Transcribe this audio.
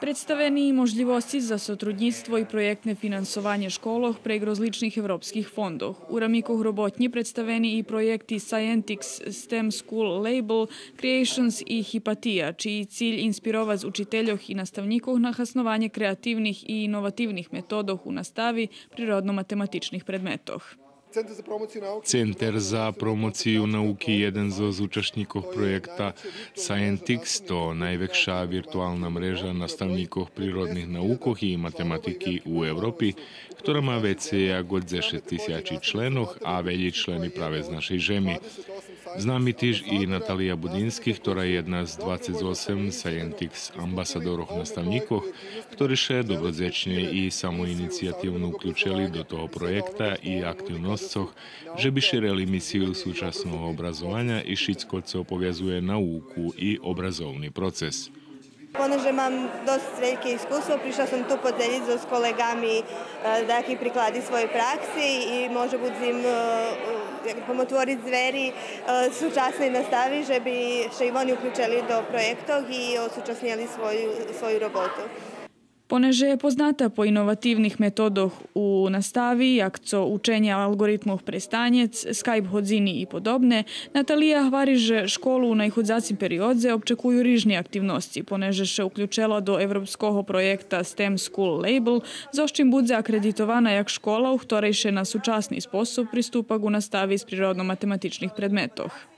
Представени можливости за сотрудництво и проектне финансовање школох прег различних европских фондов. У рамикох работњи представени и проекти Scientix, STEM School Label, Creations и Hypatia, чиј cilj инспировац учителјох и наставникох на хаснување креативних и иновативних методох у настави природно-математичних предметох. Centar za promociju nauki je jedan od učesnikov projekta Scientix, to najveća virtualna mreža nastavnikov prirodnih naukoh i matematiki u Evropi, ktorá má viacej ako 10.000 členov a veľi členi práve z našej žemi. Známi tiež i Natalija Budinskih, ktorá je jedna z 28 Scientix ambasadorov nastavníkov, ktorí še dobrodzečne i samoiniciatívno uključili do toho projekta i aktivnosťoch, že by širili misiu súčasného obrazovanja i všetko, co povezuje nauku i obrazovni proces. Poneže mám dosť veľké iskustvo, prišla som tu podeliť s kolegami, da ih prikladi svojoj praksi i može budem pomotvoriť zveri súčasnej nastavi, že by še i oni uključili do projektov i osúčasnili svoju robotu. Понеже je poznata po inovativnih metodoh u nastavi, jak co učenja algoritmov prestanjec, Skype hodzini i podobne, Natalija hvali, že školu u najhodzacim periodze občekuju rižni aktivnosti, poneže še uključela do evropskog projekta STEM School Label, zoščim budze akreditovana jak škola, u ktorej še na sučasni sposob pristupa u nastavi s prirodno-matematičnih predmetoh.